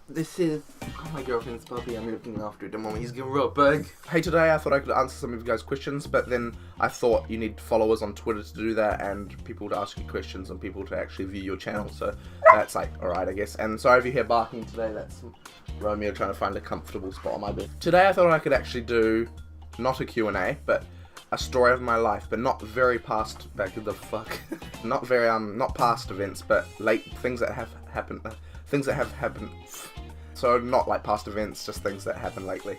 This is my girlfriend's puppy. I'm looking after it. Mom, he's getting real big. Hey, today I thought I could answer some of you guys' questions, but then I thought you need followers on Twitter to do that, and people to ask you questions, and people to actually view your channel. So that's like, alright, I guess. And sorry if you hear barking today. That's Romeo trying to find a comfortable spot on my bed. Today I thought I could actually do not a Q&A, but a story of my life, but not very past back of the fuck. Not very not past events, but late things that have happened. Things that have happened. So not like past events, just things that happened lately.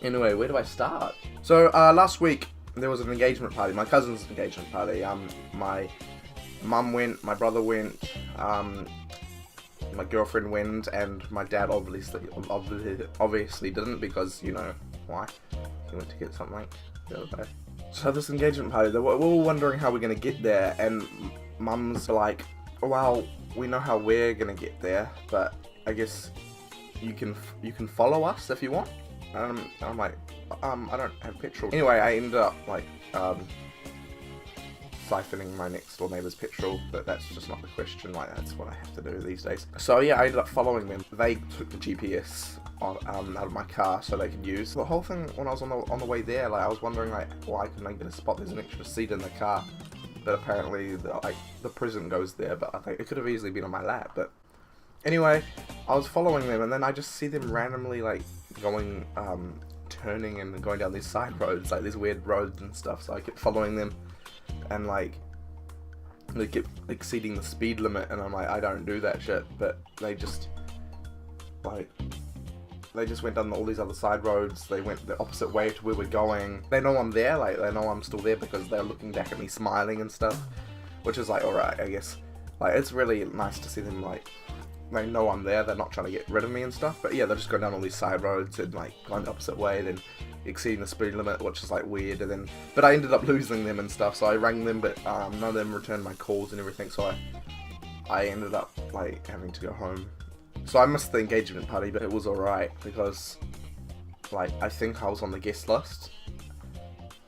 Anyway, where do I start? So last week there was an engagement party, my cousin's engagement party. My mum went, my brother went, my girlfriend went, and my dad obviously didn't, because you know why. He went to get something the other day. So this engagement party, we were wondering how we're gonna get there, and mum's like, well, we know how we're gonna get there, but I guess you can follow us if you want. I'm like, I don't have petrol. Anyway, I ended up like siphoning my next door neighbour's petrol, but that's just not the question. Like, that's what I have to do these days. So yeah, I ended up following them. They took the GPS out of my car so they could use the whole thing. When I was on the way there, like I was wondering like, why couldn't I get a spot? There's an extra seat in the car, but apparently the present goes there. But I think it could have easily been on my lap. But anyway, I was following them, and then I just see them randomly like going, turning and going down these side roads, like these weird roads and stuff. So I kept following them, and like they kept exceeding the speed limit, and I'm like, I don't do that shit. But they just went down all these other side roads. They went the opposite way to where we're going. They know I'm there, like they know I'm still there because they're looking back at me smiling and stuff, which is like, alright, I guess. Like, it's really nice to see them, like, they know I'm there, they're not trying to get rid of me and stuff. But yeah, they're just going down all these side roads and like going the opposite way, then exceeding the speed limit, which is like weird. And then, but I ended up losing them and stuff, so I rang them, but none of them returned my calls and everything, so I ended up like having to go home. So I missed the engagement party, but it was alright because like I think I was on the guest list.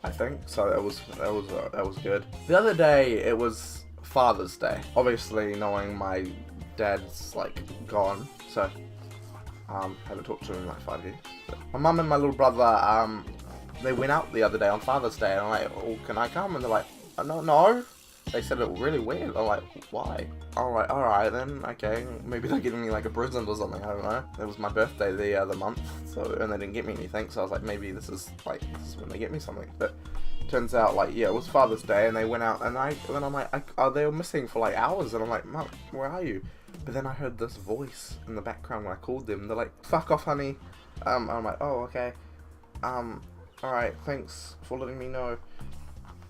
I think so. That was good. The other day it was Father's Day. Obviously, knowing my dad's like gone, so haven't talked to him in like 5 years. But my mum and my little brother, they went out the other day on Father's Day, and I'm like, oh, can I come? And they're like, no. They said it really weird. I'm like, why? I'm like, alright then, okay. Maybe they're giving me like a present or something, I don't know. It was my birthday the other month, and they didn't get me anything, so I was like, maybe this is when they get me something. But turns out, like, yeah, it was Father's Day, and they went out, and then I'm like, they were missing for like hours, and I'm like, Mum, where are you? But then I heard this voice in the background when I called them. They're like, fuck off, honey. I'm like, oh, okay. Alright, thanks for letting me know.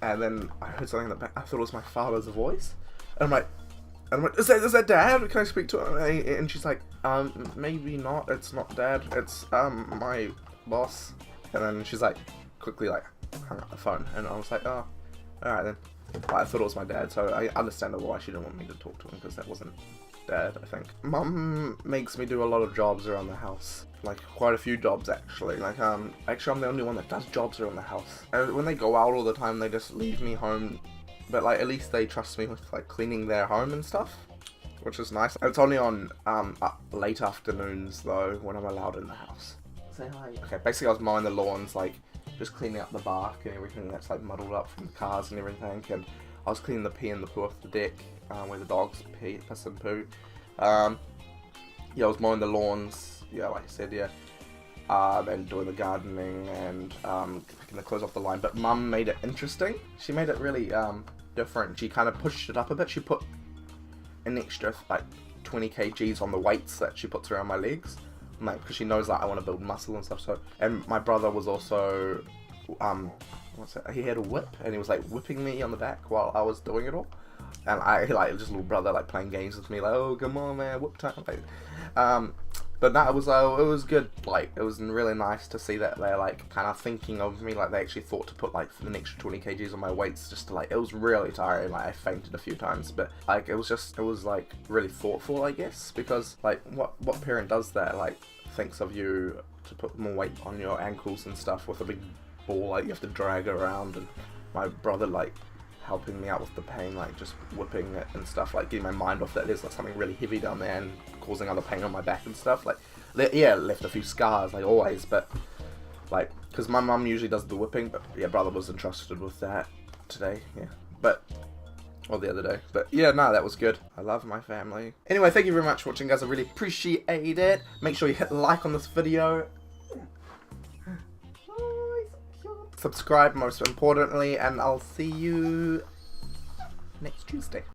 And then I heard something in the back. I thought it was my father's voice. And I'm like, is that Dad? Can I speak to him? And she's like, maybe not. It's not Dad. It's my boss. And then she's like, quickly like hung up the phone. And I was like, oh, alright then. I thought it was my dad, so I understand why she didn't want me to talk to him, because that wasn't Dad, I think. Mum makes me do a lot of jobs around the house. Like, quite a few jobs, actually. Like, actually, I'm the only one that does jobs around the house. And when they go out all the time, they just leave me home. But, like, at least they trust me with, like, cleaning their home and stuff, which is nice. It's only on, late afternoons, though, when I'm allowed in the house. Say hi. Okay, basically, I was mowing the lawns, like, just cleaning up the bark and everything that's, like, muddled up from the cars and everything. And I was cleaning the pee and the poo off the deck, where the dogs piss and poo. Yeah, I was mowing the lawns, yeah, like I said, yeah. And doing the gardening and picking the clothes off the line. But Mum made it interesting. She made it really different. She kind of pushed it up a bit. She put an extra like 20 kgs on the weights that she puts around my legs, like, because she knows that I want to build muscle and stuff. So, and my brother was also he had a whip, and he was like whipping me on the back while I was doing it all. And I like just little brother like playing games with me, like, oh come on man, whip time. Like, but no, it was good. Like, it was really nice to see that they're like kind of thinking of me. Like, they actually thought to put like an extra 20 kgs on my weights, just to like, it was really tiring. Like, I fainted a few times, but like it was like really thoughtful, I guess, because like what parent does that? Like, thinks of you to put more weight on your ankles and stuff with a big ball like you have to drag around. And my brother like helping me out with the pain, like just whipping it and stuff, like getting my mind off that there's like something really heavy down there and causing other pain on my back and stuff. Like, yeah, it left a few scars, like always, but like, because my mum usually does the whipping, but yeah, brother was entrusted with that today, yeah, but, or the other day, but yeah, no, that was good. I love my family. Anyway, thank you very much for watching, guys. I really appreciate it. Make sure you hit like on this video. Subscribe, most importantly, and I'll see you next Tuesday.